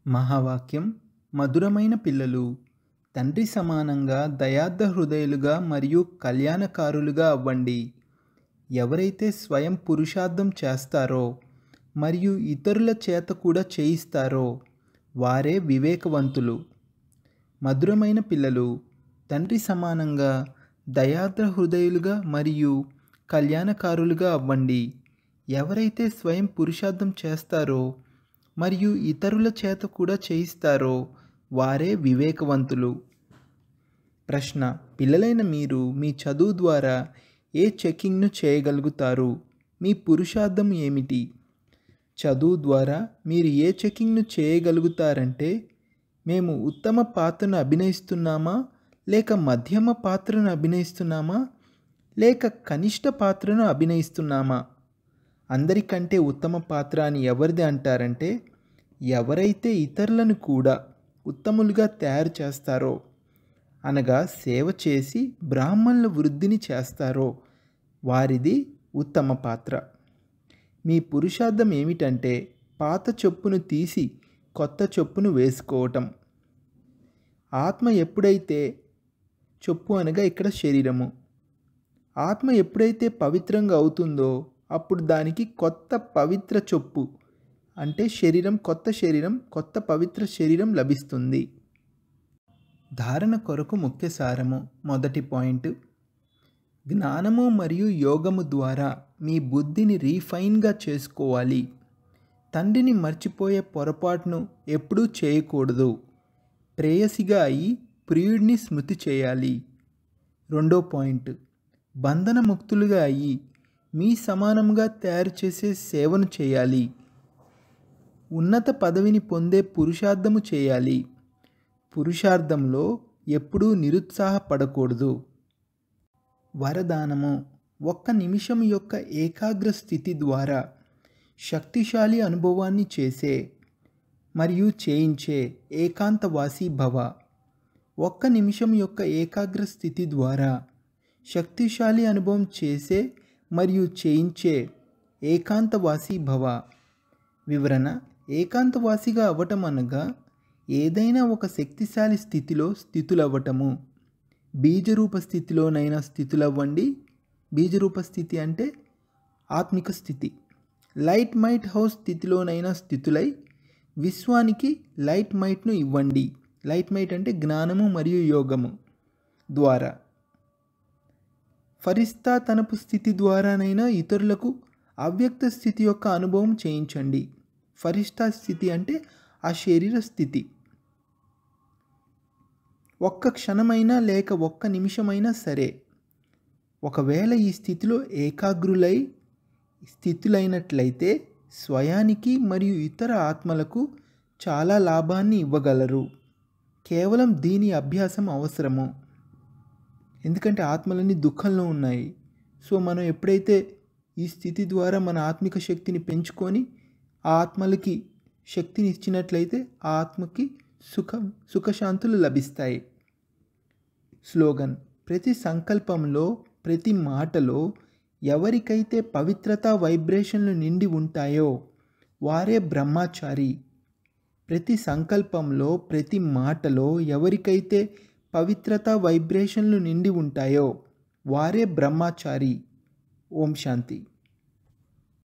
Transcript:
మహావాక్యం మధురమైన పిల్లలు తండ్రి సమానంగా దయార్థ హృదయులుగా మరియు కళ్యాణకారులుగా అవ్వండి. ఎవరైతే స్వయం పురుషార్థం చేస్తారో మరియు ఇతరుల చేత కూడా చేయిస్తారో వారే వివేకవంతులు. మధురమైన పిల్లలు తండ్రి సమానంగా దయార్థ హృదయులుగా మరియు కళ్యాణకారులుగా అవ్వండి. ఎవరైతే స్వయం పురుషార్థం చేస్తారో మరియు ఇతరుల చేత కూడా చేయిస్తారో వారే వివేకవంతులు. ప్రశ్న: పిల్లలైన మీరు మీ చదువు ద్వారా ఏ చెకింగ్ను చేయగలుగుతారు? మీ పురుషార్థం ఏమిటి? చదువు ద్వారా మీరు ఏ చెకింగ్ను చేయగలుగుతారంటే, మేము ఉత్తమ పాత్రను అభినయిస్తున్నామా, లేక మధ్యమ పాత్రను అభినయిస్తున్నామా, లేక కనిష్ట పాత్రను అభినయిస్తున్నామా? అందరికంటే ఉత్తమ పాత్ర అని ఎవరిది అంటారంటే, ఎవరైతే ఇతరులను కూడా ఉత్తములుగా తయారు చేస్తారో, అనగా సేవ చేసి బ్రాహ్మణుల వృద్ధిని చేస్తారో వారిది ఉత్తమ పాత్ర. మీ పురుషార్థం ఏమిటంటే పాత చొప్పును తీసి కొత్త చొప్పును వేసుకోవటం. ఆత్మ ఎప్పుడైతే చొప్పు అనగా ఇక్కడ శరీరము, ఆత్మ ఎప్పుడైతే పవిత్రంగా అవుతుందో అప్పుడు దానికి కొత్త పవిత్ర చొప్పు అంటే శరీరం, కొత్త పవిత్ర శరీరం లభిస్తుంది. ధారణ కొరకు ముఖ్య సారము. మొదటి పాయింట్: జ్ఞానము మరియు యోగము ద్వారా మీ బుద్ధిని రీఫైన్గా చేసుకోవాలి. తండ్రిని మర్చిపోయే పొరపాటును ఎప్పుడూ చేయకూడదు. ప్రేయసిగా అయి ప్రియుడిని స్మృతి చేయాలి. రెండో పాయింట్: బంధనముక్తులుగా అయి మీ సమానంగా తయారు చేసే సేవను చేయాలి. ఉన్నత పదవిని పొందే పురుషార్థము చేయాలి. పురుషార్థంలో ఎప్పుడూ నిరుత్సాహపడకూడదు. వరదానము: ఒక్క నిమిషం యొక్క ఏకాగ్ర స్థితి ద్వారా శక్తిశాలి అనుభవాన్ని చేసే మరియు చేయించే ఏకాంతవాసి భవ. ఒక్క నిమిషం యొక్క ఏకాగ్ర స్థితి ద్వారా శక్తిశాలి అనుభవం చేసే మరియు చేయించే ఏకాంతవాసి భవ. వివరణ: ఏకాంతవాసిగా అవ్వటం అనగా ఏదైనా ఒక శక్తిశాలి స్థితిలో స్థితులవ్వటము. బీజరూప స్థితిలోనైనా స్థితులవ్వండి. బీజరూప స్థితి అంటే ఆత్మిక స్థితి. లైట్ మైట్ హౌస్ స్థితిలోనైనా స్థితులై విశ్వానికి లైట్ మైట్ను ఇవ్వండి. లైట్ మైట్ అంటే జ్ఞానము మరియు యోగము ద్వారా. ఫరిస్తా తనపు స్థితి ద్వారానైనా ఇతరులకు అవ్యక్త స్థితి యొక్క అనుభవం చేయించండి. ఫరిస్తా స్థితి అంటే ఆ శరీర స్థితి. ఒక్క క్షణమైనా లేక ఒక్క నిమిషమైనా సరే, ఒకవేళ ఈ స్థితిలో ఏకాగ్రులై స్థితులైనట్లయితే స్వయానికి మరియు ఇతర ఆత్మలకు చాలా లాభాన్ని ఇవ్వగలరు. కేవలం దీని అభ్యాసం అవసరము. ఎందుకంటే ఆత్మలన్నీ దుఃఖంలో ఉన్నాయి. సో మనం ఎప్పుడైతే ఈ స్థితి ద్వారా మన ఆత్మిక శక్తిని పెంచుకొని ఆ ఆత్మలకి శక్తిని ఇచ్చినట్లయితే ఆ ఆత్మకి సుఖశాంతులు లభిస్తాయి. స్లోగన్: ప్రతి సంకల్పంలో, ప్రతి మాటలో ఎవరికైతే పవిత్రత వైబ్రేషన్లు నిండి ఉంటాయో వారే బ్రహ్మచారి. ప్రతి సంకల్పంలో, ప్రతి మాటలో ఎవరికైతే పవిత్రత వైబ్రేషన్లు నిండి ఉంటాయో వారే బ్రహ్మచారి. ఓం శాంతి.